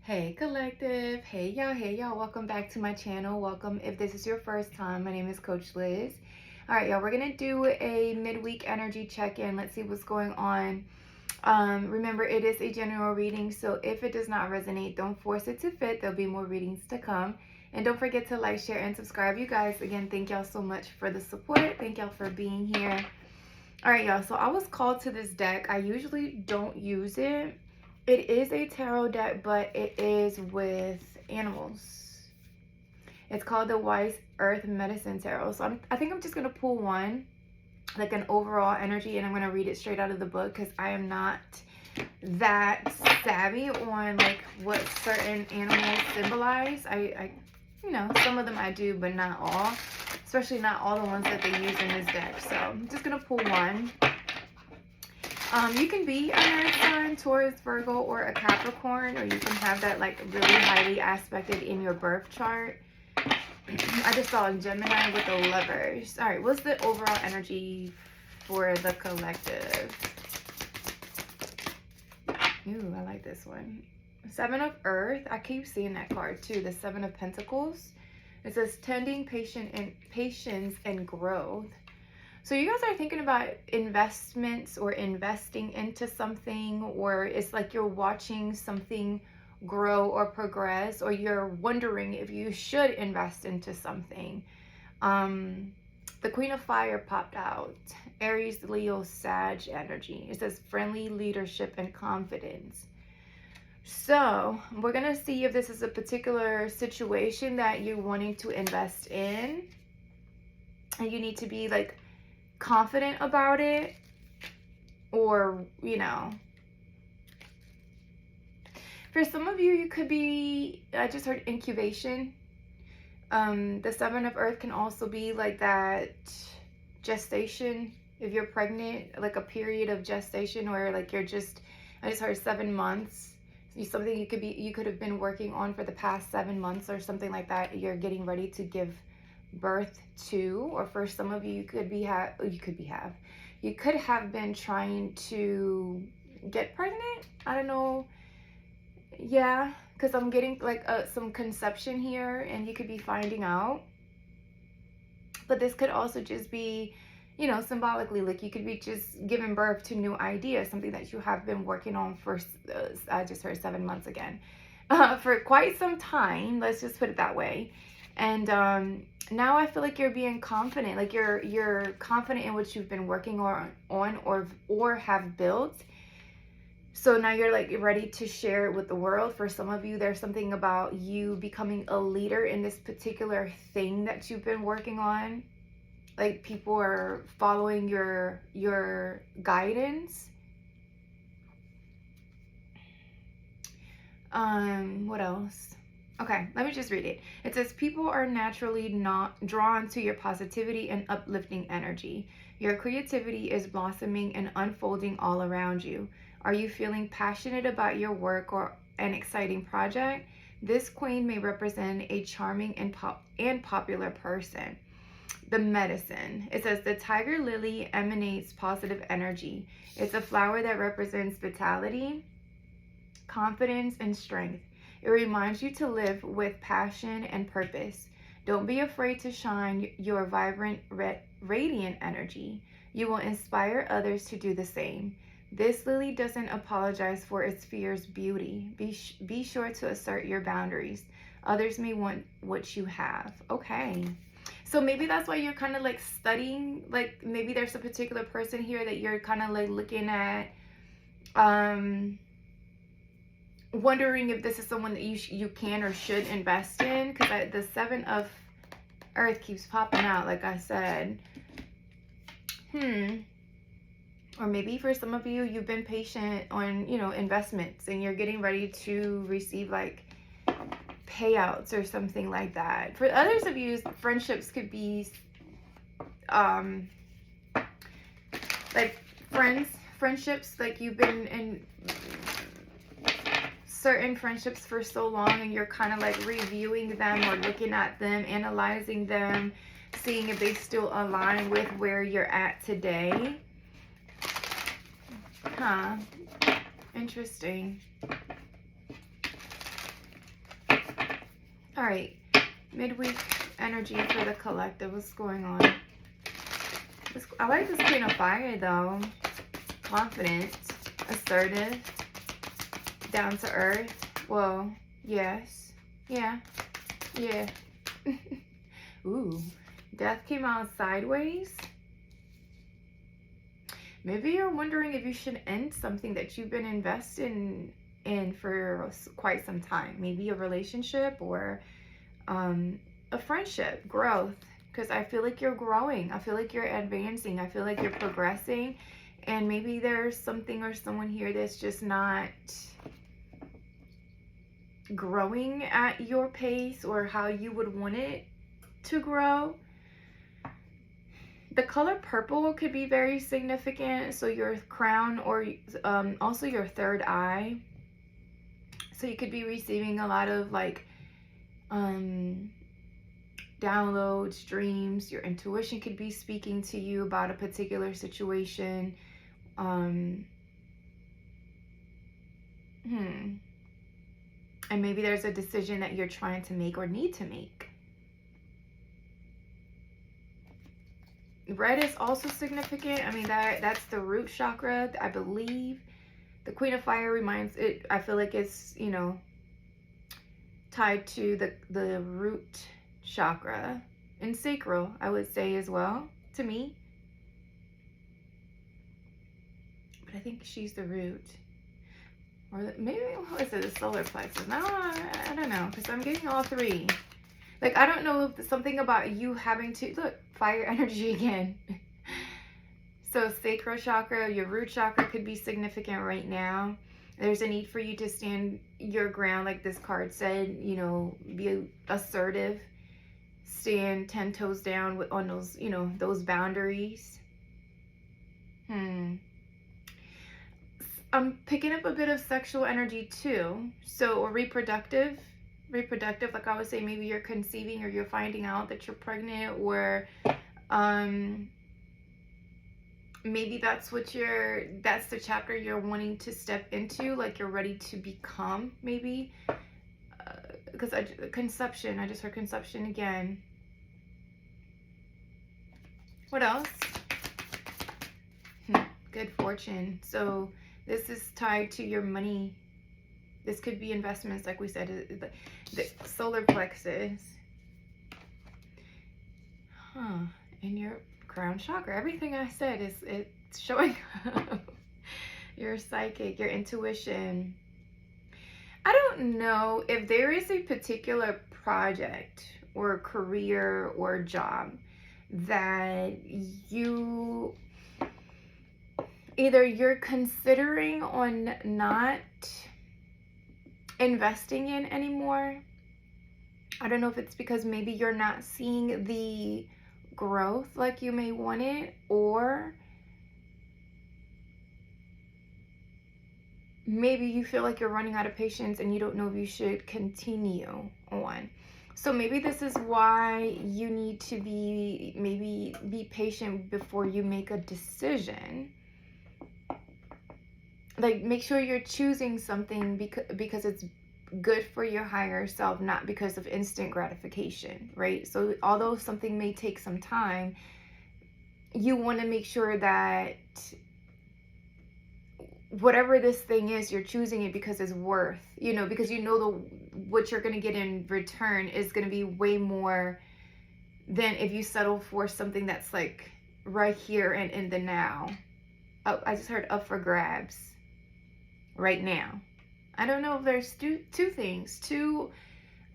Hey collective, hey y'all, welcome back to my channel. Welcome if this is your first time. My name is Coach Liz. All right, y'all, we're gonna do a midweek energy check-in. Let's see what's going on. Remember, it is a general reading, so if it does not resonate, don't force it to fit. There'll be more readings to come. And don't forget to like, share, and subscribe. You guys, again, thank y'all so much for the support. Thank y'all for being here. All right, y'all, so I was called to this deck. I usually don't use it. It is a tarot deck, but it is with animals. It's called the Wise Earth Medicine Tarot. So I think I'm just going to pull one, like an overall energy, and I'm going to read it straight out of the book because I am not that savvy on like what certain animals symbolize. You know, some of them I do, but not all. Especially not all the ones that they use in this deck. So I'm just going to pull one. You can be an Earth sign, Taurus, Virgo, or a Capricorn, or you can have that like really highly aspected in your birth chart. I just saw a Gemini with the Lovers. All right, what's the overall energy for the collective? Ooh, I like this one. Seven of Earth. I keep seeing that card too. The Seven of Pentacles. It says tending patience and growth. So you guys are thinking about investments or investing into something, or it's like you're watching something grow or progress, or you're wondering if you should invest into something. The Queen of Fire popped out. Aries, Leo, Sag energy. It says friendly leadership and confidence. So we're going to see if this is a particular situation that you're wanting to invest in. And you need to be like confident about it, or you know, for some of you, you could be, I just heard incubation. The Seven of Earth can also be like that gestation. If you're pregnant, like a period of gestation, or like you're just, I just heard 7 months. Something you could have been working on for the past 7 months or something like that. You're getting ready to give birth to, or for some of you, you could have been trying to get pregnant. I don't know. Yeah, because I'm getting like some conception here, and you could be finding out. But this could also just be, you know, symbolically, like you could be just giving birth to new ideas, something that you have been working on for, I just heard 7 months again, for quite some time. Let's just put it that way. And now I feel like you're being confident, like you're confident in what you've been working on or have built. So now you're like ready to share it with the world. For some of you, there's something about you becoming a leader in this particular thing that you've been working on. Like people are following your guidance. What else? Okay, let me just read it. It says, people are naturally not drawn to your positivity and uplifting energy. Your creativity is blossoming and unfolding all around you. Are you feeling passionate about your work or an exciting project? This queen may represent a charming and popular person. The medicine. It says, the tiger lily emanates positive energy. It's a flower that represents vitality, confidence, and strength. It reminds you to live with passion and purpose. Don't be afraid to shine your vibrant, radiant energy. You will inspire others to do the same. This lily doesn't apologize for its fierce beauty. Be sure to assert your boundaries. Others may want what you have. Okay. So maybe that's why you're kind of like studying. Like maybe there's a particular person here that you're kind of like looking at, wondering if this is someone that you can or should invest in, because the Seven of Earth keeps popping out, like I said. Or maybe for some of you, you've been patient on, you know, investments, and you're getting ready to receive like payouts or something like that. For others of you, friendships could be like friendships, like you've been in certain friendships for so long, and you're kind of like reviewing them or looking at them, analyzing them, seeing if they still align with where you're at today. Interesting. All right, midweek energy for the collective. What's going on? I like this Queen of Fire though. Confident, assertive, down to earth. Well, yes, yeah. Ooh, Death came out sideways. Maybe you're wondering if you should end something that you've been investing in for quite some time. Maybe a relationship or a friendship, growth. Because I feel like you're growing. I feel like you're advancing. I feel like you're progressing. And maybe there's something or someone here that's just not growing at your pace or how you would want it to grow. The color purple could be very significant. So your crown or also your third eye. So you could be receiving a lot of like downloads, dreams. Your intuition could be speaking to you about a particular situation. And maybe there's a decision that you're trying to make or need to make. Red is also significant. I mean, that's the root chakra, I believe. The Queen of Fire reminds it, I feel like it's, you know, tied to the root chakra and sacral, I would say as well, to me. But I think she's the root. Or maybe, what is it, the solar plexus? No, I don't know, because I'm getting all three. Like, I don't know if something about you having to, look, fire energy again. So sacral chakra, your root chakra could be significant right now. There's a need for you to stand your ground, like this card said, you know, be assertive, stand 10 toes down on those, you know, those boundaries. I'm picking up a bit of sexual energy too. So, or reproductive, like I would say, maybe you're conceiving or you're finding out that you're pregnant, or maybe that's the chapter you're wanting to step into, like you're ready to become, maybe. Because conception, I just heard conception again. What else? Good fortune. So this is tied to your money. This could be investments, like we said, the solar plexus. And your crown chakra. Everything I said it's showing up. Your psychic, your intuition. I don't know if there is a particular project or career or job that either you're considering on not investing in anymore. I don't know if it's because maybe you're not seeing the growth like you may want it, or maybe you feel like you're running out of patience and you don't know if you should continue on. So maybe this is why you need to be patient before you make a decision. Like, make sure you're choosing something because it's good for your higher self, not because of instant gratification, right? So although something may take some time, you want to make sure that whatever this thing is, you're choosing it because it's worth, you know, because you know what you're going to get in return is going to be way more than if you settle for something that's like right here and in the now. Oh, I just heard up for grabs right now. I don't know if there's two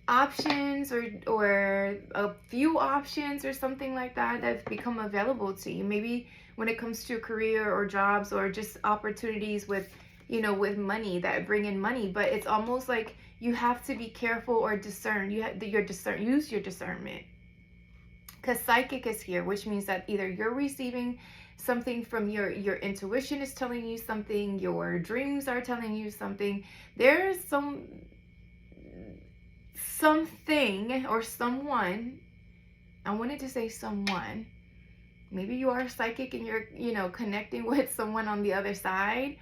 options or a few options or something like that that's become available to you. Maybe when it comes to a career or jobs or just opportunities with, you know, with money that bring in money, but it's almost like you have to be careful or discern. Use your discernment, because psychic is here, which means that either you're receiving something from your intuition is telling you something, your dreams are telling you something. There's something or someone, I wanted to say someone, maybe you are psychic and you're, you know, connecting with someone on the other side.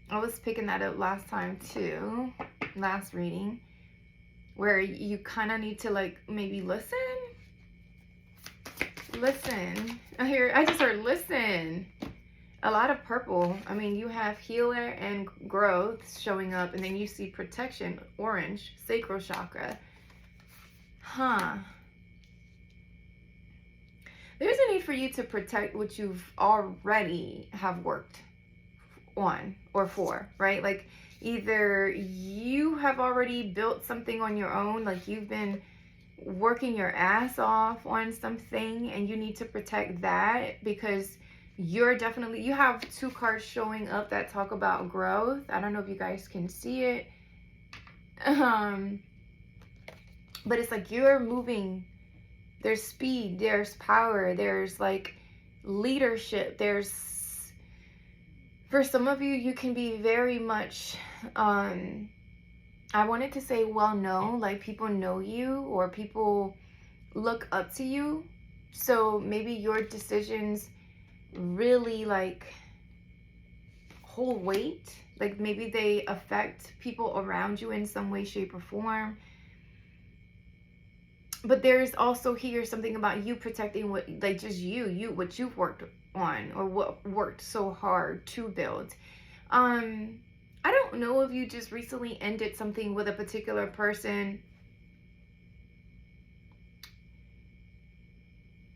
I was picking that up last time too, last reading. where you kind of need to like maybe listen. I just heard listen. A lot of purple. I mean, you have healer and growth showing up, and then you see protection, orange, sacral chakra. There's a need for you to protect what you've already have worked on or for, right? Like either you have already built something on your own, like you've been working your ass off on something, and you need to protect that because you have 2 cards showing up that talk about growth. I don't know if you guys can see it. But it's like you're moving. There's speed, there's power, there's like leadership. There's, for some of you, you can be very much, I wanted to say well known, like people know you or people look up to you. So maybe your decisions really like hold weight. Like maybe they affect people around you in some way, shape, or form. But there's also here something about you protecting what, like just what you've worked on or what worked so hard to build. I don't know if you just recently ended something with a particular person.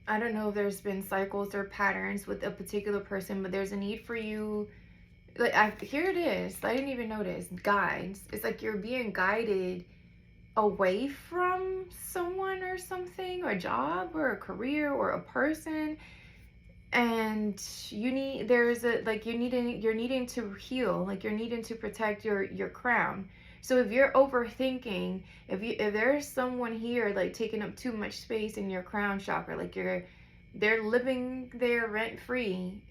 I don't know if there's been cycles or patterns with a particular person, but there's a need for you. Like here it is. I didn't even notice. Guides. It's like you're being guided away from someone or something, or a job or a career or a person, and you're needing to heal, like you're needing to protect your crown. So if you're overthinking, if there's someone here like taking up too much space in your crown chakra, like they're living there rent free,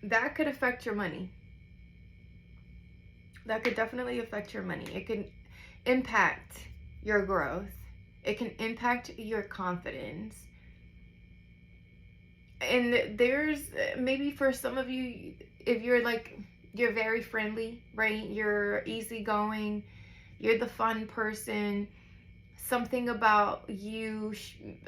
that could affect your money. That could definitely affect your money. It can impact your growth. It can impact your confidence. And there's maybe for some of you, if you're very friendly, right? You're easygoing. You're the fun person. Something about you,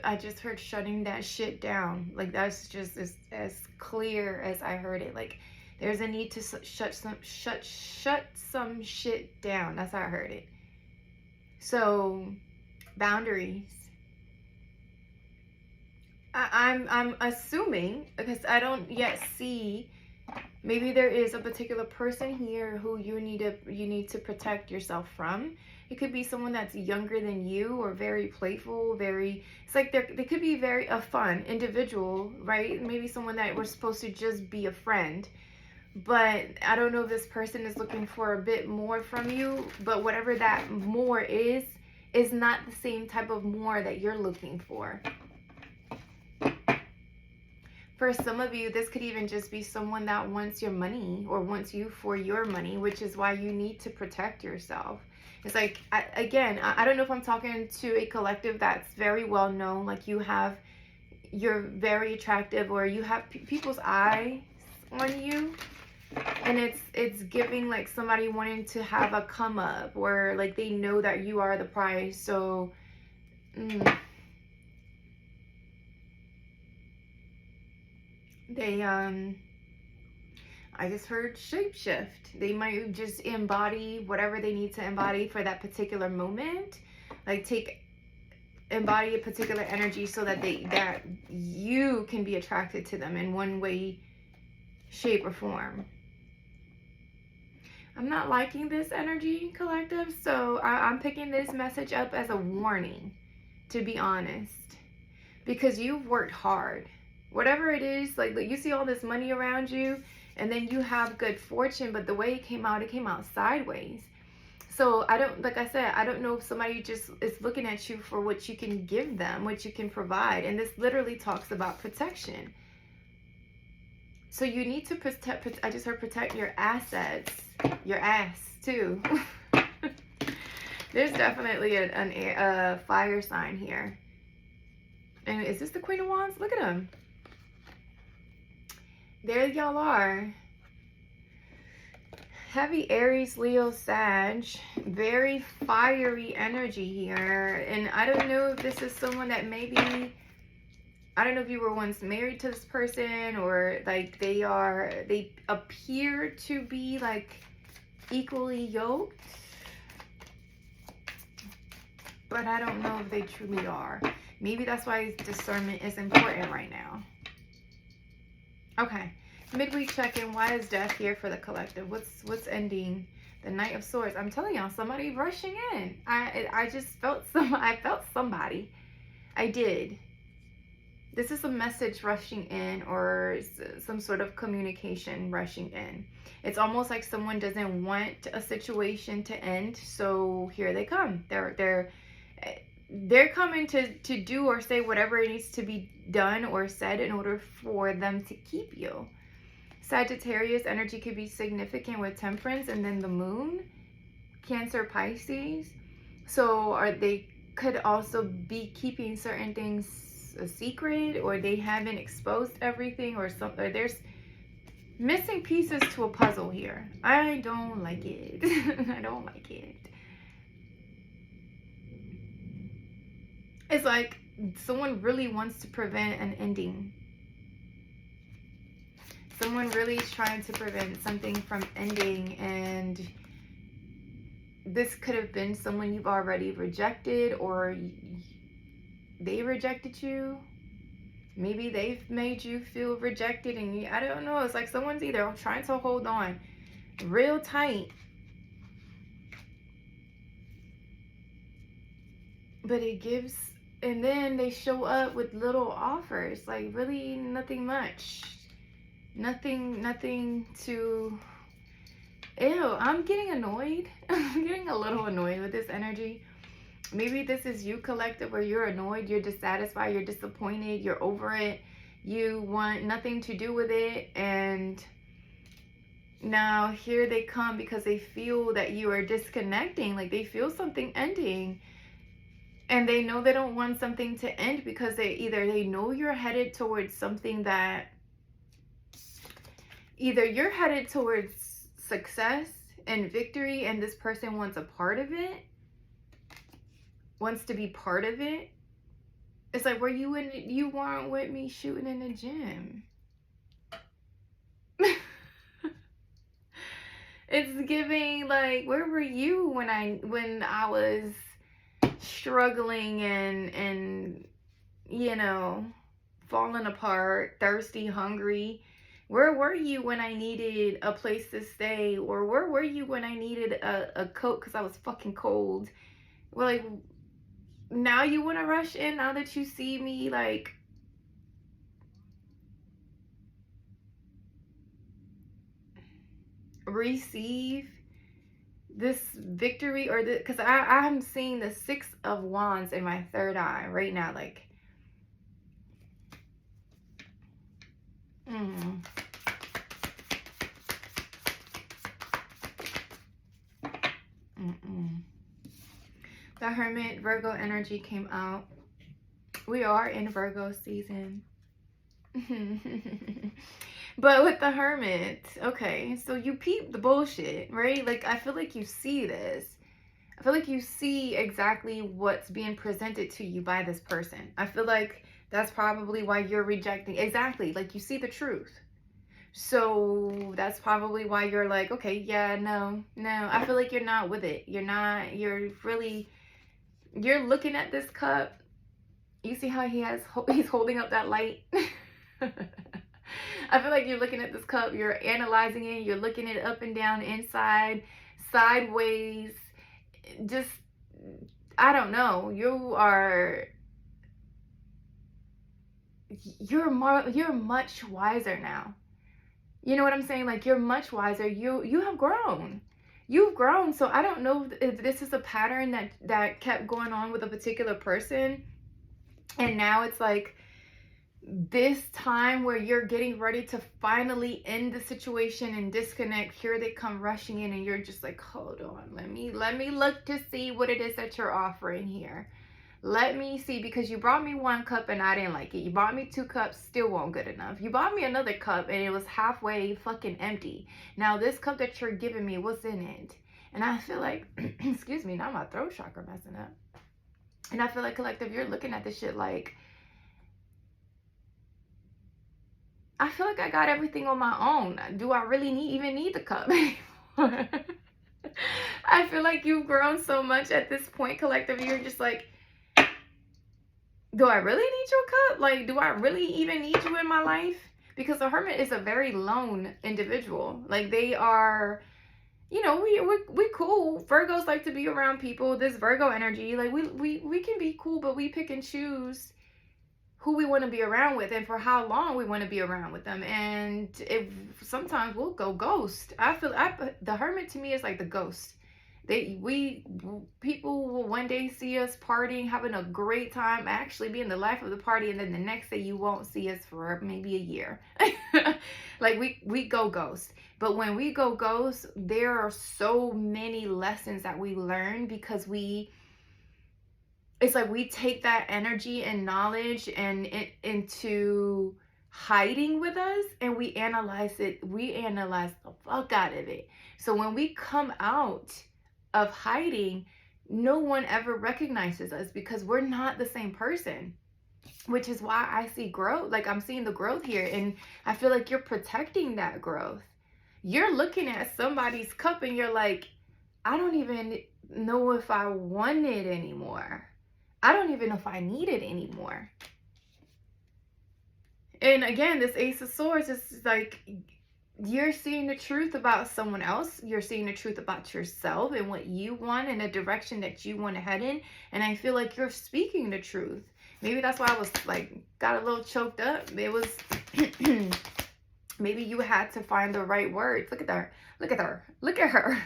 I just heard shutting that shit down. Like that's just as clear as I heard it. Like there's a need to shut some shit down. That's how I heard it. So, boundaries. I'm assuming, because I don't yet see, maybe there is a particular person here who you need to protect yourself from. It could be someone that's younger than you or very playful, it's like they could be a fun individual, right? Maybe someone that was supposed to just be a friend. But I don't know if this person is looking for a bit more from you, but whatever that more is not the same type of more that you're looking for. For some of you, this could even just be someone that wants your money or wants you for your money, which is why you need to protect yourself. It's like, I don't know if I'm talking to a collective that's very well known, like you're very attractive, or you have people's eye on you. And it's giving like somebody wanting to have a come up, or like they know that you are the prize. So they I just heard shapeshift. They might just embody whatever they need to embody for that particular moment. Like embody a particular energy so that you can be attracted to them in one way, shape, or form. I'm not liking this energy, collective, so I'm picking this message up as a warning, to be honest, because you've worked hard. Whatever it is, like you see all this money around you, and then you have good fortune, but the way it came out sideways. So like I said, I don't know if somebody just is looking at you for what you can give them, what you can provide. And this literally talks about protection. So you need to protect, I just heard protect your assets, your ass too. There's definitely a fire sign here. And is this the Queen of Wands? Look at them. There y'all are. heavy Aries, Leo, Sag, very fiery energy here. And I don't know if this is someone that maybe, I don't know if you were once married to this person, or like they appear to be like equally yoked, but I don't know if they truly are. Maybe that's why discernment is important right now. Okay, midweek check-in. Why is death here for the collective? What's ending? The Knight of Swords. I'm telling y'all, somebody rushing in. I just felt I felt somebody. I did. This is a message rushing in, or some sort of communication rushing in. It's almost like someone doesn't want a situation to end, so here they come. They're coming to do or say whatever it needs to be done or said in order for them to keep you. Sagittarius energy could be significant with Temperance and then the Moon. Cancer, Pisces. So they could also be keeping certain things a secret, or they haven't exposed everything, or something. Or there's missing pieces to a puzzle here. I don't like it. I don't like it. It's like someone really wants to prevent an ending. Someone really is trying to prevent something from ending, and this could have been someone you've already rejected, or they rejected you. Maybe they've made you feel rejected, and I don't know. It's like someone's either trying to hold on real tight, but it gives, and then they show up with little offers, like really nothing much. Nothing to... Ew, I'm getting annoyed. I'm getting a little annoyed with this energy. Maybe this is you, collective, where you're annoyed, you're dissatisfied, you're disappointed, you're over it, you want nothing to do with it, and now here they come because they feel that you are disconnecting, like they feel something ending, and they know they don't want something to end because they know you're headed towards something that, either you're headed towards success and victory, and this person wants a part of it, wants to be part of it. It's like, were you weren't with me shooting in the gym. It's giving like, where were you when I was struggling and you know, falling apart, thirsty, hungry? Where were you when I needed a place to stay? Or where were you when I needed a coat because I was fucking cold? Well, like, now you want to rush in now that you see me, like, receive this victory, or the, because I'm seeing the Six of Wands in my third eye right now, like, The Hermit, Virgo energy came out. We are in Virgo season. But with the Hermit, okay, so you peep the bullshit, right? Like, I feel like you see this. I feel like you see exactly what's being presented to you by this person. I feel like that's probably why you're rejecting. Exactly, like you see the truth. So that's probably why you're like, okay, yeah, no. I feel like you're not with it. You're looking at this cup. You see how he's holding up that light? I feel like you're looking at this cup, you're analyzing it, you're looking at it up and down, inside, sideways. Just, I don't know. You're much wiser now. You know what I'm saying? Like, you're much wiser. You have grown. You've grown. So I don't know if this is a pattern that kept going on with a particular person, and now it's like this time where you're getting ready to finally end the situation and disconnect. Here they come rushing in, and you're just like, hold on, let me look to see what it is that you're offering here. Let me see, because you brought me 1 cup and I didn't like it. You bought me 2 cups, still won't good enough. You bought me another cup and it was halfway fucking empty. Now this cup that you're giving me, what's in it? And I feel like, excuse me, now my throat chakra messing up. And I feel like, collective, you're looking at this shit like, I feel like I got everything on my own. Do I really even need the cup anymore? I feel like you've grown so much at this point, collective. You're just like, do I really need your cup? Like, do I really even need you in my life? Because the Hermit is a very lone individual. Like, they are, you know, we cool. Virgos like to be around people. This Virgo energy, like, we can be cool, but we pick and choose who we want to be around with and for how long we want to be around with them. And if sometimes we'll go ghost. The Hermit to me is like the ghost. People will one day see us partying, having a great time, actually being the life of the party, and then the next day you won't see us for maybe a year. Like, we go ghost. But when we go ghost, there are so many lessons that we learn, because it's like we take that energy and knowledge and into hiding with us, and we analyze it. We analyze the fuck out of it. So when we come out of hiding, no one ever recognizes us, because we're not the same person, which is why I see growth. Like, I'm seeing the growth here, and I feel like you're protecting that growth. You're looking at somebody's cup and you're like, I don't even know if I want it anymore. I don't even know if I need it anymore. And again, this Ace of Swords is like, you're seeing the truth about someone else. You're seeing the truth about yourself and what you want and the direction that you want to head in. And I feel like you're speaking the truth. Maybe that's why I was like, got a little choked up. It was, maybe you had to find the right words. Look at her. Look at her. Look at her.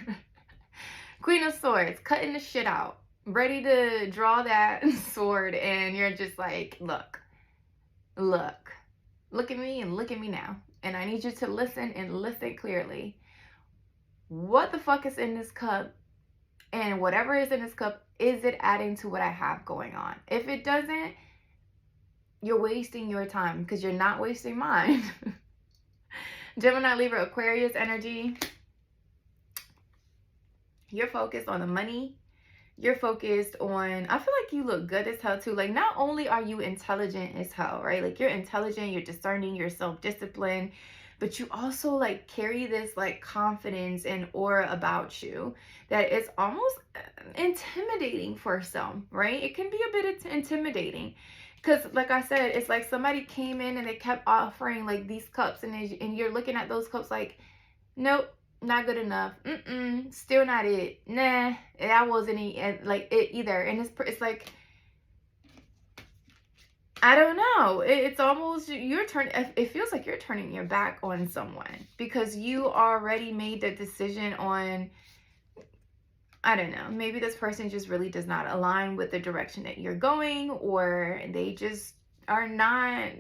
Queen of Swords, cutting the shit out. Ready to draw that sword. And you're just like, look at me and look at me now. And I need you to listen and listen clearly. What the fuck is in this cup? And whatever is in this cup, is it adding to what I have going on? If it doesn't, you're wasting your time, because you're not wasting mine. Gemini, Libra, Aquarius energy. You're focused on the money. You're focused on, I feel like you look good as hell too. Like, not only are you intelligent as hell, right? Like, you're intelligent, you're discerning, you're self-disciplined, but you also like carry this like confidence and aura about you that is almost intimidating for some, right? It can be a bit intimidating, because like I said, it's like somebody came in and they kept offering like these cups, and you're looking at those cups like, nope, not good enough. Still not it. Nah, that wasn't like it either. And it's like, I don't know. It's almost, it feels like you're turning your back on someone, because you already made the decision on, I don't know, maybe this person just really does not align with the direction that you're going, or they just are not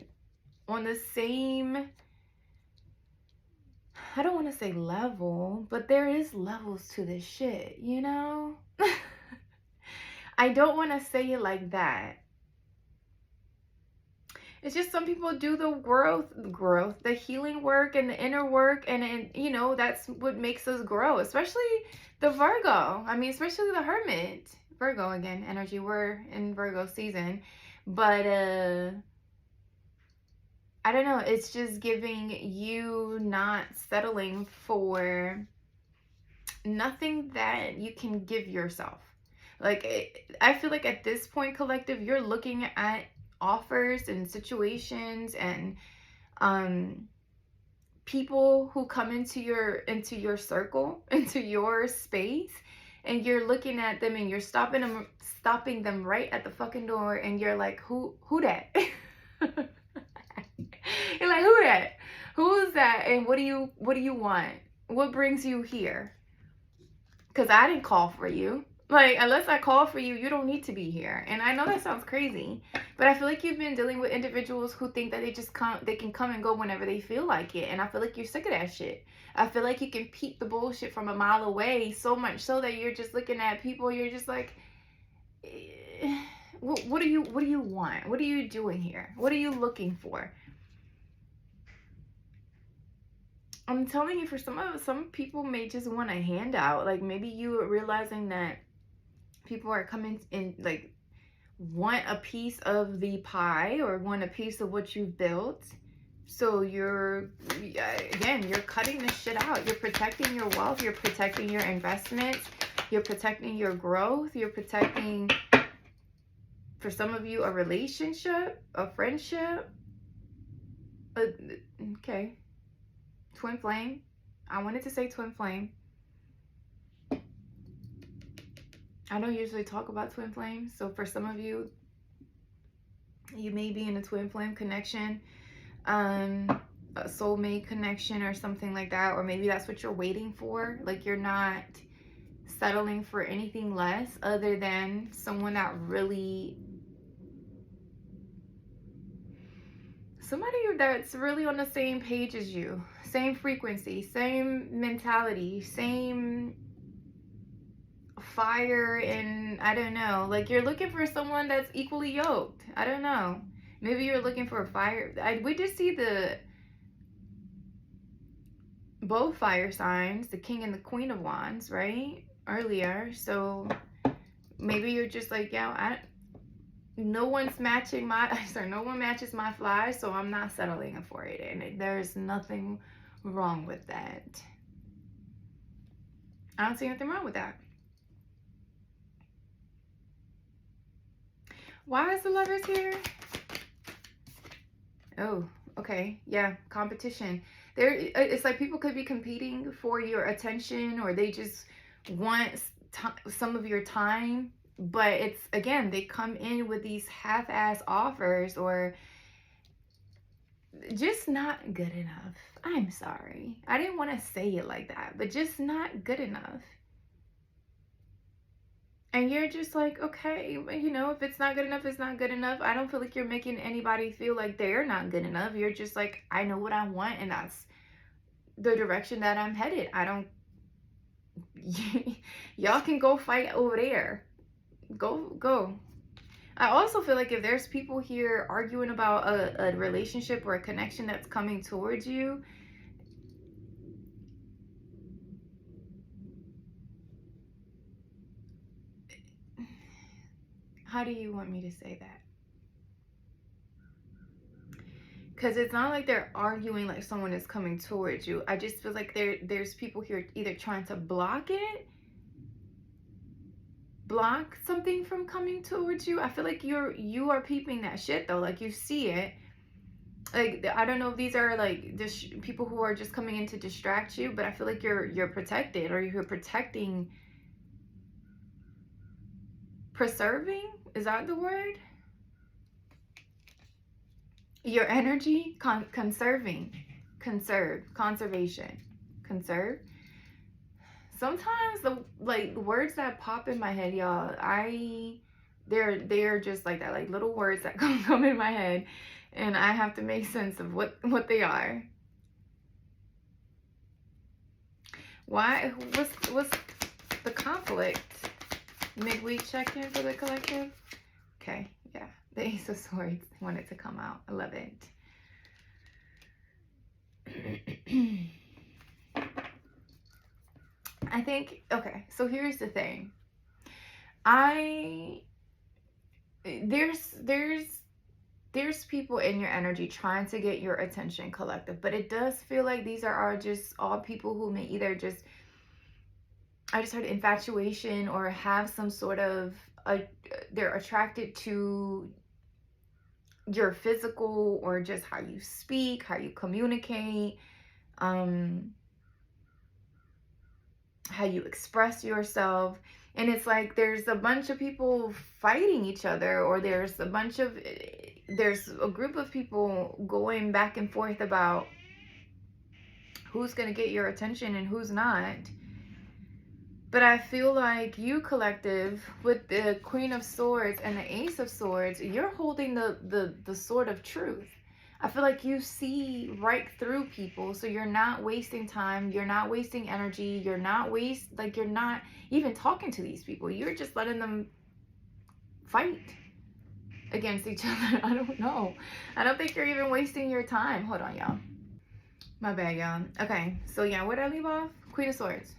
on the same, I don't want to say level, but there is levels to this shit, you know? I don't want to say it like that. It's just some people do the growth, the healing work and the inner work, and you know, that's what makes us grow, especially the Virgo. I mean, especially the Hermit. Virgo, again, energy, we're in Virgo season. But I don't know, it's just giving you not settling for nothing that you can give yourself. Like, I feel like at this point, collective, you're looking at offers and situations and people who come into your circle, into your space, and you're looking at them and you're stopping them right at the fucking door, and you're like, who that? You're like, who that? Who is that? And what do you want? What brings you here? Because I didn't call for you. Like, unless I call for you, you don't need to be here. And I know that sounds crazy, but I feel like you've been dealing with individuals who think that they can come and go whenever they feel like it. And I feel like you're sick of that shit. I feel like you can peep the bullshit from a mile away, so much so that you're just looking at people, you're just like, what do you want? What are you doing here? What are you looking for? I'm telling you, for some people may just want a handout. Like maybe you are realizing that people are coming in, like, want a piece of the pie or want a piece of what you've built. So you're cutting this shit out. You're protecting your wealth. You're protecting your investments. You're protecting your growth. You're protecting, for some of you, a relationship, a friendship. Okay. Twin flame. I wanted to say twin flame. I don't usually talk about twin flames. So for some of you, you may be in a twin flame connection, a soulmate connection or something like that. Or maybe that's what you're waiting for. Like you're not settling for anything less other than someone that really, somebody that's really on the same page as you, same frequency, same mentality, same fire. And I don't know, like you're looking for someone that's equally yoked. I don't know, maybe you're looking for a fire. We just see both fire signs, the King and the Queen of Wands, right, earlier. So maybe you're just like, yeah, no one matches my fly, so I'm not settling for it. And there's nothing wrong with that. I don't see anything wrong with that. Why is the Lovers here? Oh, okay. Yeah, competition. It's like people could be competing for your attention, or they just want some of your time. But it's, again, they come in with these half-ass offers, or just not good enough. I'm sorry. I didn't want to say it like that, but just not good enough. And you're just like, okay, you know, if it's not good enough, it's not good enough. I don't feel like you're making anybody feel like they're not good enough. You're just like, I know what I want, and that's the direction that I'm headed. I don't, y'all can go fight over there. Go. I also feel like if there's people here arguing about a relationship or a connection that's coming towards you, how do you want me to say that? Because it's not like they're arguing like someone is coming towards you. I just feel like there's people here either trying to block something from coming towards you. I feel like you are peeping that shit though. Like you see it. Like, I don't know if these are like people who are just coming in to distract you, but I feel like you're protected, or you're protecting, preserving. Is that the word? Your energy, conservation, conserve. Sometimes the words that pop in my head, y'all, they're just like that, like little words that come in my head, and I have to make sense of what they are. Why? What's the conflict? Midweek check-in for the collective. Okay, yeah. The Ace of Swords wanted to come out. I love it. I think, okay, so here's the thing. There's people in your energy trying to get your attention, collective, but it does feel like these are just all people who may either just, I just heard infatuation, or have some sort of, they're attracted to your physical, or just how you speak, how you communicate, how you express yourself. And it's like there's a bunch of people fighting each other, or there's a group of people going back and forth about who's going to get your attention and who's not. But I feel like you, collective, with the Queen of Swords and the Ace of Swords, you're holding the sword of truth. I feel like you see right through people, so you're not wasting time, you're not wasting energy, you're not even talking to these people. You're just letting them fight. against each other. I don't know. I don't think you're even wasting your time. Hold on, y'all. My bad, y'all. Okay, so yeah, where did I leave off? Queen of Swords.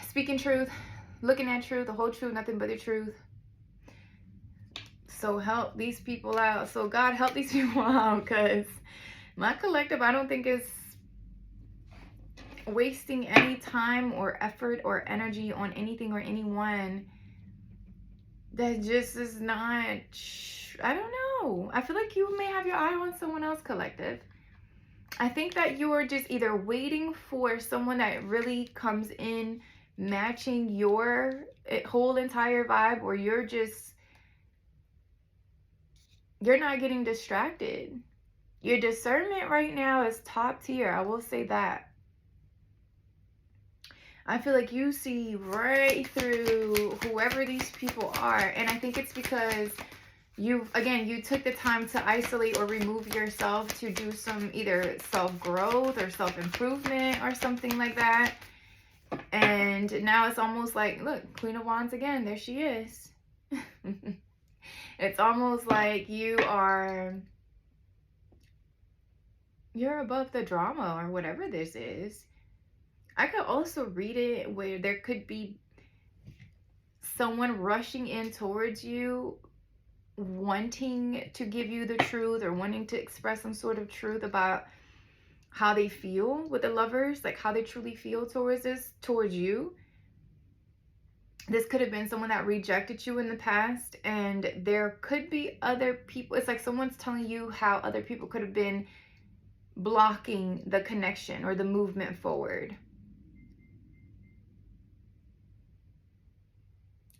Speaking truth, looking at truth, the whole truth, nothing but the truth. So help these people out. So God, help these people out, because my collective, I don't think is wasting any time or effort or energy on anything or anyone that just is not, I don't know. I feel like you may have your eye on someone else, collective. I think that you're just either waiting for someone that really comes in matching your whole entire vibe, or you're not getting distracted. Your discernment right now is top tier. I will say that. I feel like you see right through whoever these people are. And I think it's because you took the time to isolate or remove yourself to do some either self-growth or self-improvement or something like that. And now it's almost like, look, Queen of Wands again, there she is. It's almost like you're above the drama or whatever this is. I could also read it where there could be someone rushing in towards you, wanting to give you the truth or wanting to express some sort of truth about how they feel with the Lovers, like how they truly feel towards you. This could have been someone that rejected you in the past, and there could be other people. It's like someone's telling you how other people could have been blocking the connection or the movement forward.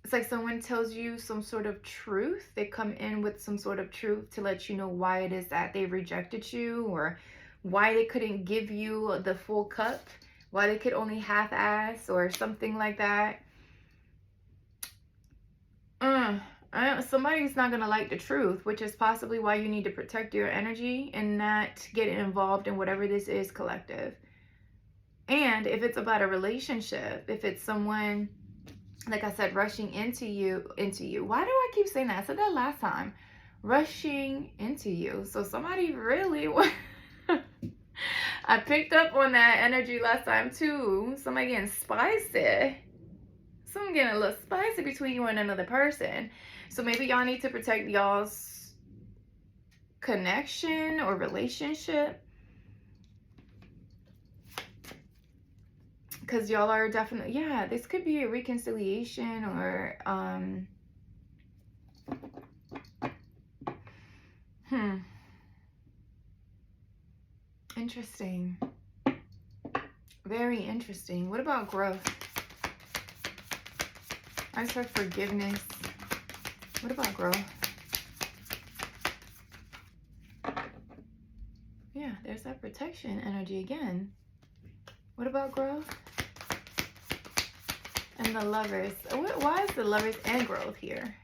It's like someone tells you some sort of truth. They come in with some sort of truth to let you know why it is that they rejected you, or why they couldn't give you the full cup, why they could only half-ass or something like that. Somebody's not going to like the truth, which is possibly why you need to protect your energy and not get involved in whatever this is, collective. And if it's about a relationship, if it's someone, like I said, rushing into you. Why do I keep saying that? I said that last time. Rushing into you. So somebody really... I picked up on that energy last time too. Somebody getting spicy. Someone getting a little spicy between you and another person. So maybe y'all need to protect y'all's connection or relationship, because y'all are definitely, yeah, this could be a reconciliation or interesting. Very interesting. What about growth? I said forgiveness. What about growth? Yeah, there's that protection energy again. What about growth? And the Lovers. Why is the Lovers and growth here?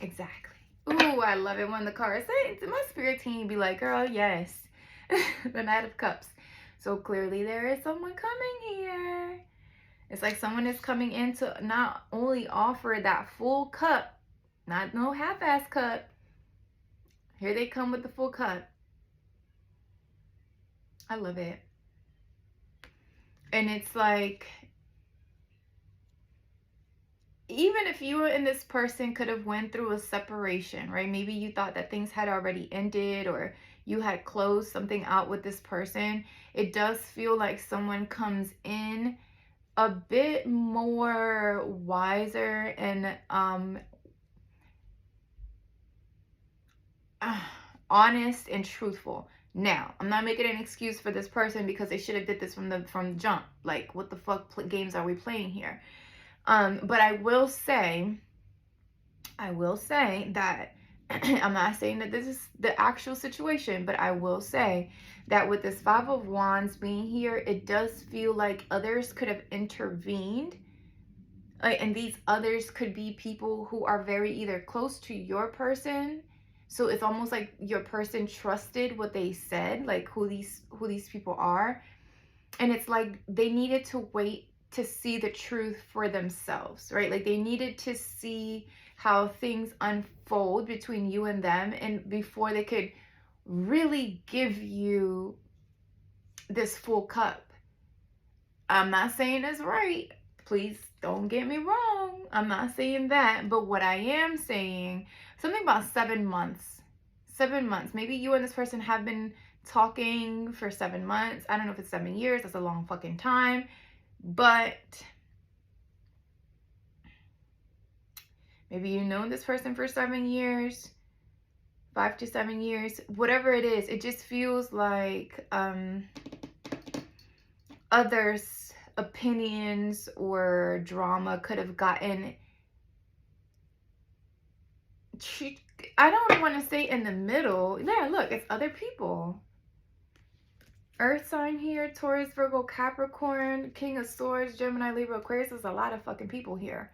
Exactly. Ooh, I love it when the cards say, my spirit team be like, girl, yes. The Knight of Cups. So clearly there is someone coming here. It's like someone is coming in to not only offer that full cup, not no half-ass cup. Here they come with the full cup. I love it. And it's like, even if you and this person could have went through a separation, right? Maybe you thought that things had already ended, or you had closed something out with this person. It does feel like someone comes in a bit more wiser and honest and truthful. Now, I'm not making an excuse for this person because they should have did this from the jump. Like, what the fuck games are we playing here? But I will say that I'm not saying that this is the actual situation, but I will say that with this Five of Wands being here, it does feel like others could have intervened. And these others could be people who are very either close to your person. So it's almost like your person trusted what they said, like who these people are. And it's like they needed to wait to see the truth for themselves, right? Like they needed to see how things unfold between you and them, and before they could really give you this full cup. I'm not saying it's right. Please don't get me wrong. I'm not saying that. But what I am saying, something about 7 months. 7 months. Maybe you and this person have been talking for 7 months. I don't know if it's 7 years. That's a long fucking time. But maybe you've known this person for 7 years. 5 to 7 years. Whatever it is, it just feels like others' opinions or drama could have gotten, I don't want to say in the middle. Yeah, look, it's other people. Earth sign here, Taurus, Virgo, Capricorn, King of Swords, Gemini, Libra, Aquarius. There's a lot of fucking people here.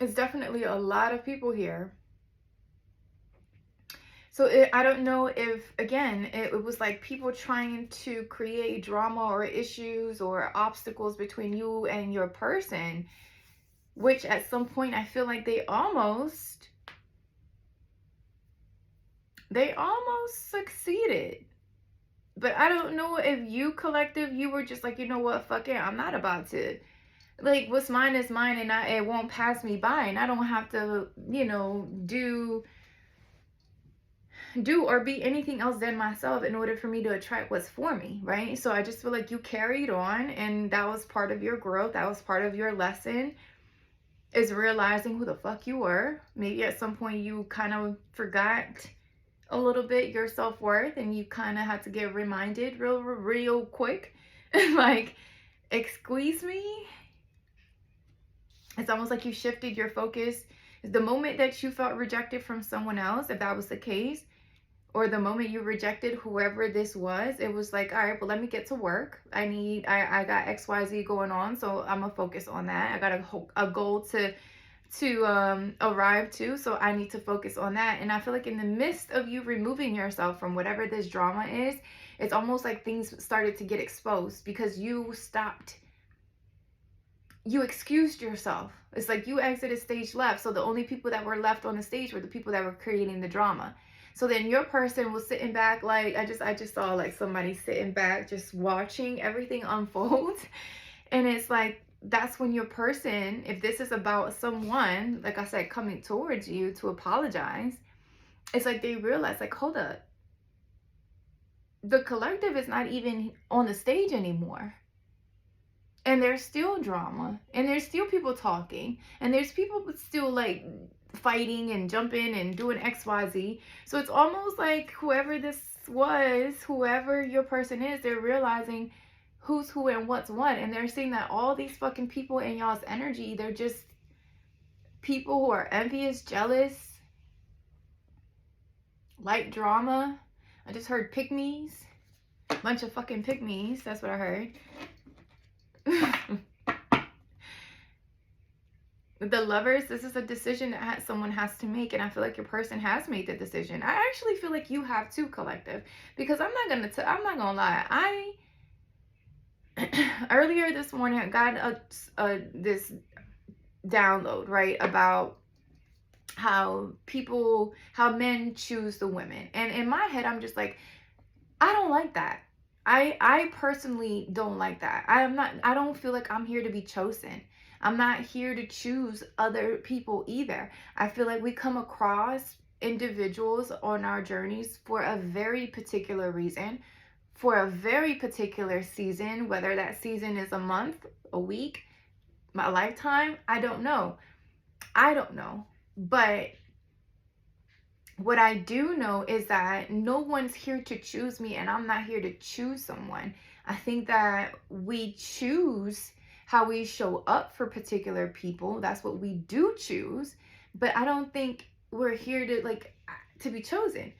It's definitely a lot of people here. So I don't know if, again, it was like people trying to create drama or issues or obstacles between you and your person, which at some point I feel like they almost succeeded. But I don't know if you, collective, you were just like, you know what, fuck it, I'm not about to, like, what's mine is mine, and it won't pass me by, and I don't have to, you know, do or be anything else than myself in order for me to attract what's for me, right? So I just feel like you carried on, and that was part of your growth. That was part of your lesson, is realizing who the fuck you were. Maybe at some point you kind of forgot a little bit your self-worth, and you kind of had to get reminded real quick. Like, excuse me? It's almost like you shifted your focus. The moment that you felt rejected from someone else, if that was the case, or the moment you rejected whoever this was, it was like, all right, well, let me get to work. I got XYZ going on, so I'm gonna focus on that. I got a goal to arrive to, so I need to focus on that. And I feel like in the midst of you removing yourself from whatever this drama is, it's almost like things started to get exposed because you excused yourself. It's like you exited stage left, so the only people that were left on the stage were the people that were creating the drama. So then your person was sitting back, like, I just saw like somebody sitting back just watching everything unfold. And it's like, that's when your person, if this is about someone, like I said, coming towards you to apologize, it's like they realize, like, hold up, the collective is not even on the stage anymore. And there's still drama, and there's still people talking, and there's people still like fighting and jumping and doing XYZ. So it's almost like whoever this was, whoever your person is, they're realizing who's who and what's what. And they're seeing that all these fucking people in y'all's energy, they're just people who are envious, jealous, like drama. I just heard pygmies. Bunch of fucking pygmies. That's what I heard. The Lovers, this is a decision that someone has to make, and I feel like your person has made the decision. I actually feel like you have too, collective, because I'm not gonna lie. Earlier this morning I got this download, right, about how men choose the women, and in my head I'm just like, I don't like that. I personally don't like that. I don't feel like I'm here to be chosen. I'm not here to choose other people either. I feel like we come across individuals on our journeys for a very particular reason, for a very particular season, whether that season is a month, a week, my lifetime, I don't know. But what I do know is that no one's here to choose me, and I'm not here to choose someone. I think that we choose how we show up for particular people. That's what we do choose. But I don't think we're here to be chosen.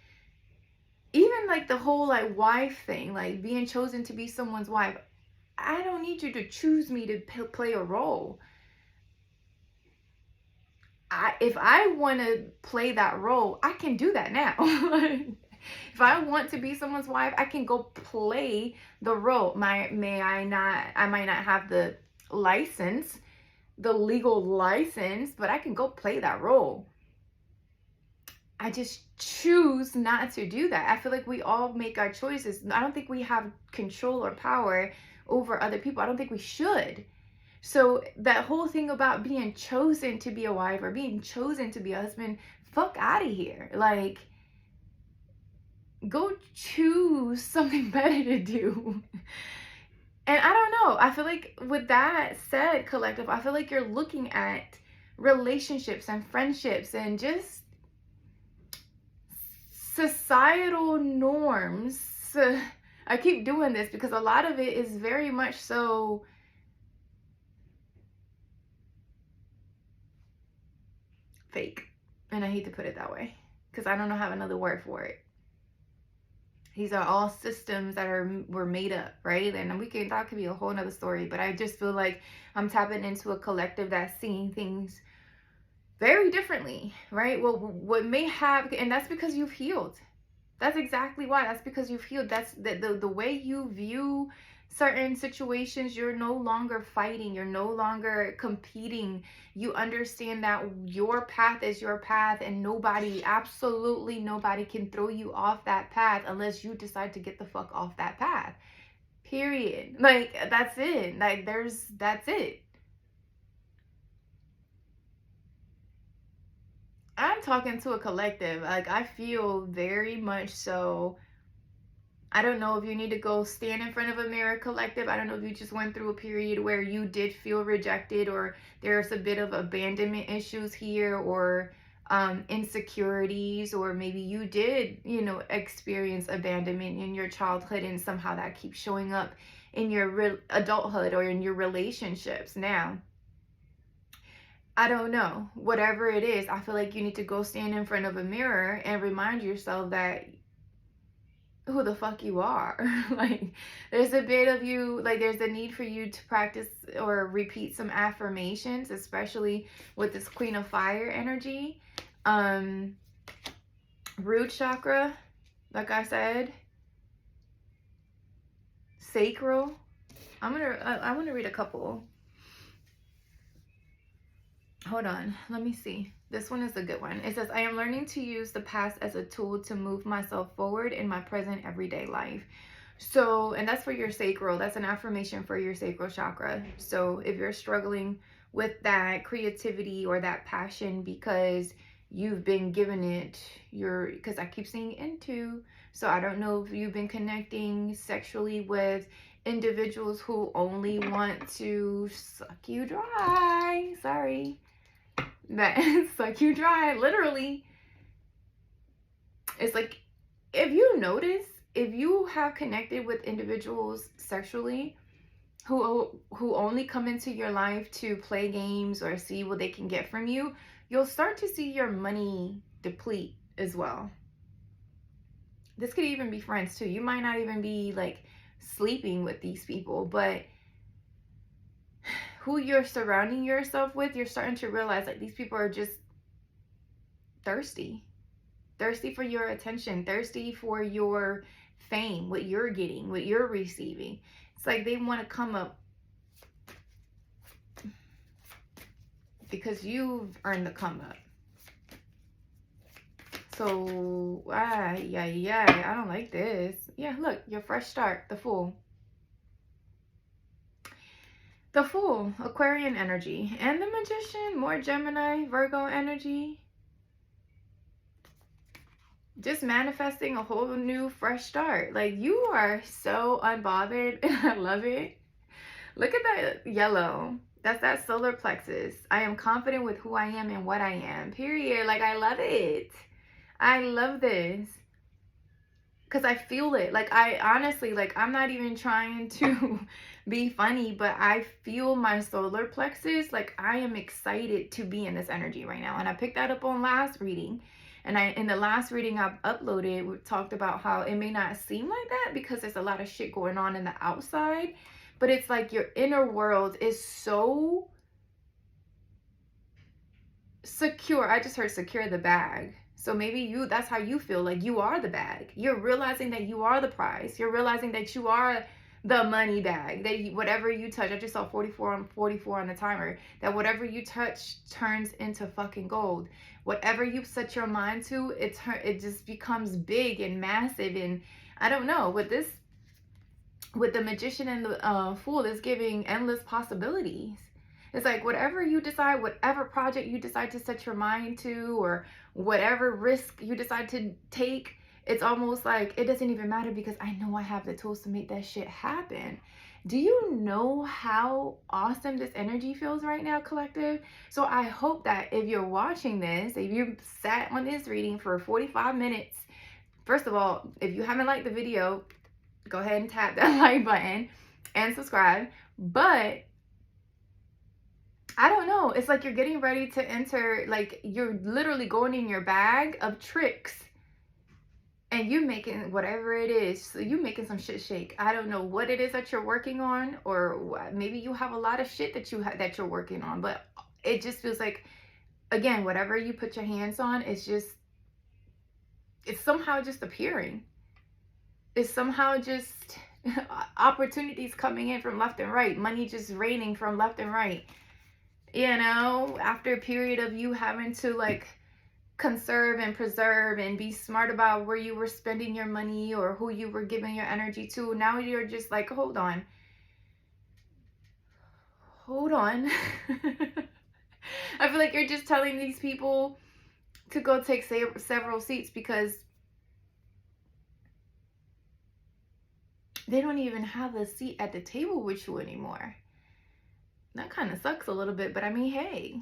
Even like the whole like wife thing, like being chosen to be someone's wife. I don't need you to choose me to play a role. If I want to play that role, I can do that now. If I want to be someone's wife, I can go play the role. I might not have the license, the legal license, but I can go play that role. I just choose not to do that. I feel like we all make our choices. I don't think we have control or power over other people. I don't think we should. So that whole thing about being chosen to be a wife or being chosen to be a husband, fuck out of here. Like, go choose something better to do. And I don't know. I feel like with that said, collective, I feel like you're looking at relationships and friendships and just societal norms. I keep doing this because a lot of it is very much so fake. And I hate to put it that way because I don't know have another word for it. These are all systems that were made up, right? And that could be a whole nother story, but I just feel like I'm tapping into a collective that's seeing things very differently, right? Well, what may have, and that's because you've healed. That's exactly why. That's because you've healed. That's the way you view certain situations. You're no longer fighting. You're no longer competing. You understand that your path is your path, and nobody, absolutely nobody, can throw you off that path unless you decide to get the fuck off that path. Period. Like, that's it. Like, that's it. I'm talking to a collective. Like, I feel very much so. I don't know if you need to go stand in front of a mirror, collective. I don't know if you just went through a period where you did feel rejected, or there's a bit of abandonment issues here, or insecurities, or maybe you did, experience abandonment in your childhood and somehow that keeps showing up in your adulthood or in your relationships now. I don't know. Whatever it is, I feel like you need to go stand in front of a mirror and remind yourself that who the fuck you are. Like, there's a bit of you, like, there's a need for you to practice or repeat some affirmations, especially with this Queen of Fire energy. Root chakra, like I said. Sacral. I want to read a couple. Hold on, let me see. This one is a good one. It says, I am learning to use the past as a tool to move myself forward in my present everyday life. So, and that's for your sacral. That's an affirmation for your sacral chakra. So if you're struggling with that creativity or that passion because you've been given it, because I keep saying into. So I don't know if you've been connecting sexually with individuals who only want to suck you dry. Sorry. That suck you dry, literally. It's like, if you notice, if you have connected with individuals sexually who only come into your life to play games or see what they can get from you, you'll start to see your money deplete as well. This could even be friends too. You might not even be like sleeping with these people, but who you're surrounding yourself with, you're starting to realize like these people are just thirsty for your attention, thirsty for your fame, what you're getting, what you're receiving. It's like they want to come up because you've earned the come up. So, yeah, I don't like this. Yeah, look, your fresh start, the Fool. The Fool, Aquarian energy. And the Magician, more Gemini, Virgo energy. Just manifesting a whole new fresh start. Like, you are so unbothered and I love it. Look at that yellow. That's that solar plexus. I am confident with who I am and what I am. Period. Like, I love it. I love this. Because I feel it. Like, I honestly, like, I'm not even trying to be funny, but I feel my solar plexus. Like, I am excited to be in this energy right now. And I picked that up on last reading. And in the last reading I've uploaded, we talked about how it may not seem like that because there's a lot of shit going on in the outside. But it's like your inner world is so secure. I just heard secure the bag. So maybe that's how you feel, like you are the bag. You're realizing that you are the prize. You're realizing that you are the money bag. That whatever you touch, I just saw 44 on 44 on the timer, that whatever you touch turns into fucking gold. Whatever you set your mind to, it just becomes big and massive. And I don't know, with the magician and the fool is giving endless possibilities. It's like whatever you decide, whatever project you decide to set your mind to, or whatever risk you decide to take, it's almost like it doesn't even matter because I know I have the tools to make that shit happen. Do you know how awesome this energy feels right now, collective? So I hope that if you're watching this, if you sat on this reading for 45 minutes, first of all, if you haven't liked the video, go ahead and tap that like button and subscribe. But I don't know, it's like you're getting ready to enter, like you're literally going in your bag of tricks and you making whatever it is. So you making some shit shake. I don't know what it is that you're working on, or maybe you have a lot of shit that you're working on, but it just feels like, again, whatever you put your hands on, it's somehow just appearing. It's somehow just opportunities coming in from left and right, money just raining from left and right. You know, after a period of you having to like conserve and preserve and be smart about where you were spending your money or who you were giving your energy to, now you're just like, hold on. I feel like you're just telling these people to go take several seats because they don't even have a seat at the table with you anymore. That kind of sucks a little bit, but I mean, hey,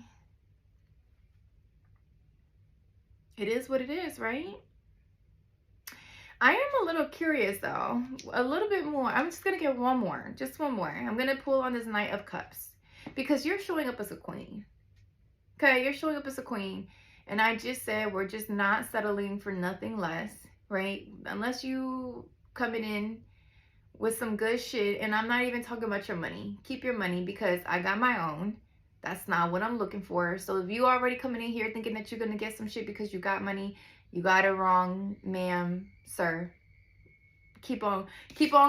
it is what it is, right? I am a little curious though, a little bit more. I'm just going to get one more, just one more. I'm going to pull on this Knight of Cups because you're showing up as a queen. Okay, you're showing up as a queen. And I just said we're just not settling for nothing less, right? Unless you coming in with some good shit. And I'm not even talking about your money. Keep your money because I got my own. That's not what I'm looking for. So if you already coming in here thinking that you're going to get some shit because you got money, you got it wrong, ma'am, sir. Keep on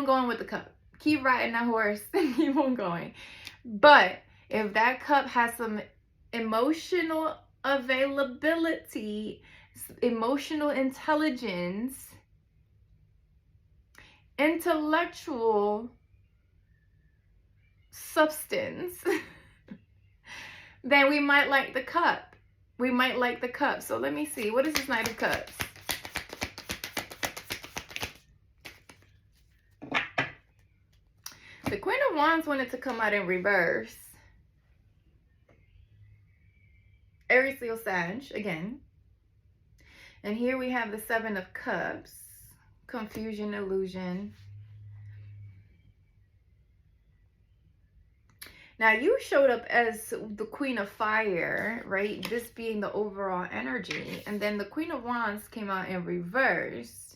going with the cup. Keep riding that horse and keep on going. But if that cup has some emotional availability, emotional intelligence, intellectual substance, then we might like the cup. We might like the cup. So let me see. What is this Knight of Cups? The Queen of Wands wanted to come out in reverse. Aries, Leo, Sag, again. And here we have the Seven of Cups. Confusion, illusion. Now you showed up as the Queen of Fire, right? This being the overall energy. And then the Queen of Wands came out in reverse.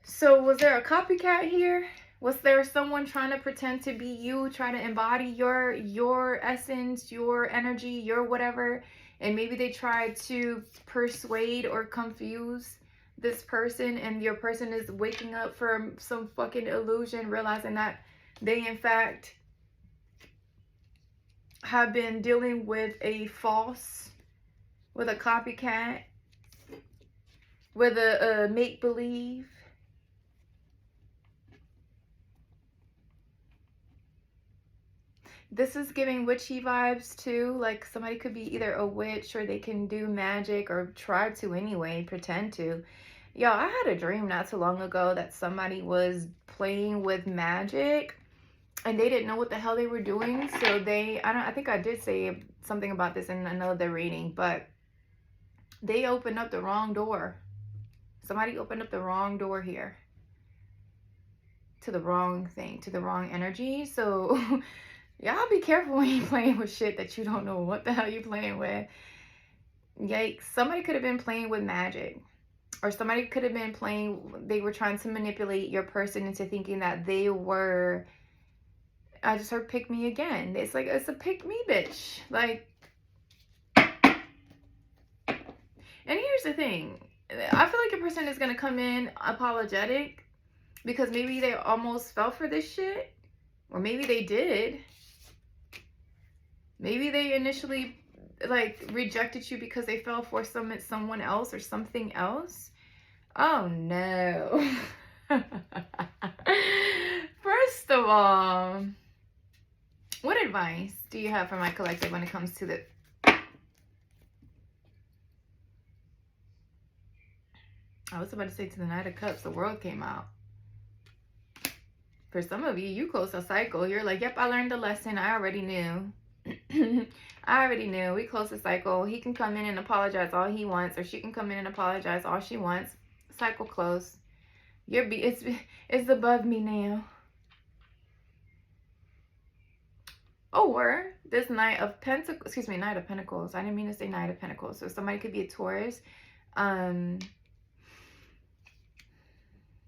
So was there a copycat here? Was there someone trying to pretend to be you, trying to embody your essence, your energy, your whatever? And maybe they tried to persuade or confuse this person, and your person is waking up from some fucking illusion, realizing that they in fact have been dealing with a false, with a copycat, with a make-believe. This is giving witchy vibes too. Like somebody could be either a witch or they can do magic or try to anyway, pretend to. Yo, I had a dream not too long ago that somebody was playing with magic and they didn't know what the hell they were doing. So I think I did say something about this in another reading, but they opened up the wrong door. Somebody opened up the wrong door here to the wrong thing, to the wrong energy. So y'all be careful when you're playing with shit that you don't know what the hell you're playing with. Yikes. Somebody could have been playing with magic. Or somebody could have been they were trying to manipulate your person into thinking that they were, I just heard pick me again. It's like, it's a pick me bitch. Like, and here's the thing. I feel like your person is going to come in apologetic. Because maybe they almost fell for this shit. Or maybe they did. Maybe they initially like rejected you because they fell for someone else or something else. Oh no. First of all, what advice do you have for my collective when it comes to the... I was about to say to the Knight of Cups, the World came out. For some of you, you close a cycle. You're like, yep, I learned the lesson. I already knew. I already knew. We closed the cycle. He can come in and apologize all he wants, or she can come in and apologize all she wants. Cycle closed. It's above me now. Or this Knight of Pentacles, excuse me, Knight of Pentacles. I didn't mean to say Knight of Pentacles. So somebody could be a Taurus.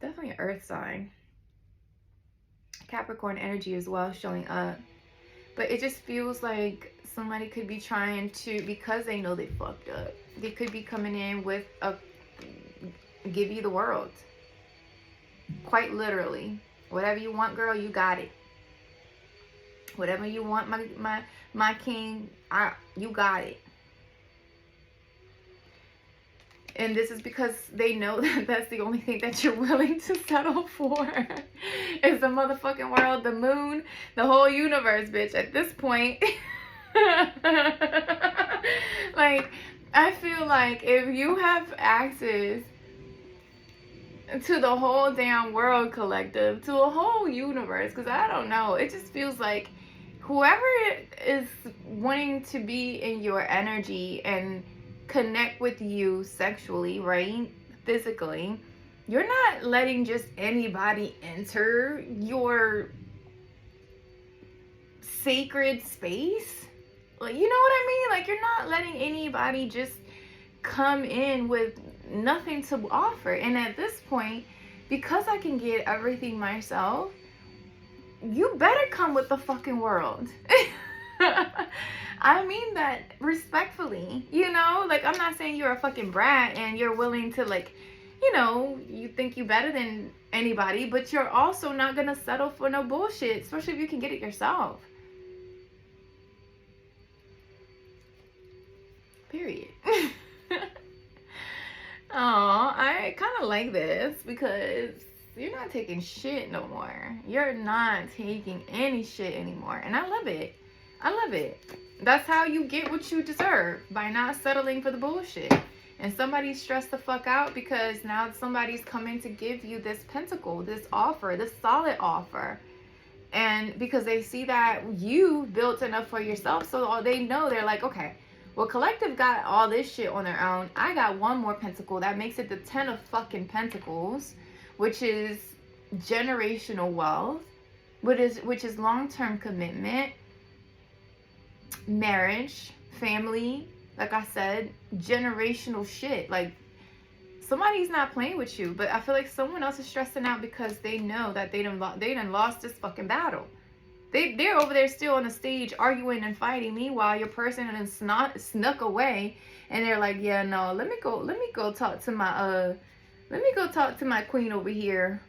Definitely an earth sign. Capricorn energy as well showing up. But it just feels like somebody could be trying to, because they know they fucked up, they could be coming in with a give you the world. Quite literally. Whatever you want, girl, you got it. Whatever you want, my king, you got it. And this is because they know that that's the only thing that you're willing to settle for. Is the motherfucking world, the moon, the whole universe, bitch. At this point, like, I feel like if you have access to the whole damn world, collective, to a whole universe, because I don't know, it just feels like whoever is wanting to be in your energy and connect with you sexually, right, physically, you're not letting just anybody enter your sacred space. Like, you know what I mean? Like, you're not letting anybody just come in with nothing to offer. And at this point, because I can get everything myself, you better come with the fucking world. I mean that respectfully, you know? Like, I'm not saying you're a fucking brat and you're willing to, like, you know, you think you better than anybody, but you're also not gonna settle for no bullshit, especially if you can get it yourself. Period. Oh, I kind of like this because you're not taking shit no more. You're not taking any shit anymore. And I love it. I love it. That's how you get what you deserve, by not settling for the bullshit. And somebody's stressed the fuck out because now somebody's coming to give you this pentacle, this offer, this solid offer. And because they see that you built enough for yourself, so they know, they're like, okay, well, collective got all this shit on their own. I got one more pentacle. That makes it the 10 of fucking pentacles, which is generational wealth, which is long-term commitment, marriage, family, like I said, generational shit. Like, somebody's not playing with you, but I feel like someone else is stressing out because they know that they done lost this fucking battle. They're over there still on the stage arguing and fighting. Meanwhile, your person has snuck away, and they're like, yeah, no, let me go talk to my queen over here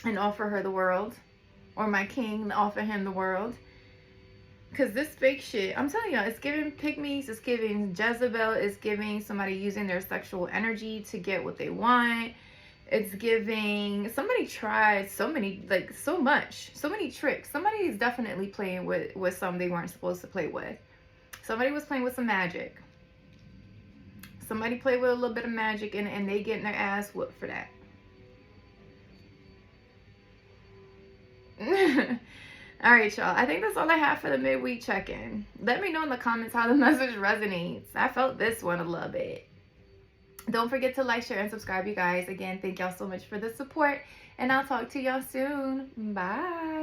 and offer her the world, or my king and offer him the world. Because this fake shit, I'm telling you, it's giving pygmies, it's giving Jezebel, it's giving somebody using their sexual energy to get what they want. It's giving, somebody tried so many tricks. Somebody is definitely playing with some they weren't supposed to play with. Somebody was playing with some magic. Somebody played with a little bit of magic and they getting their ass whooped for that. All right, y'all. I think that's all I have for the midweek check-in. Let me know in the comments how the message resonates. I felt this one a little bit. Don't forget to like, share, and subscribe, you guys. Again, thank y'all so much for the support, and I'll talk to y'all soon. Bye.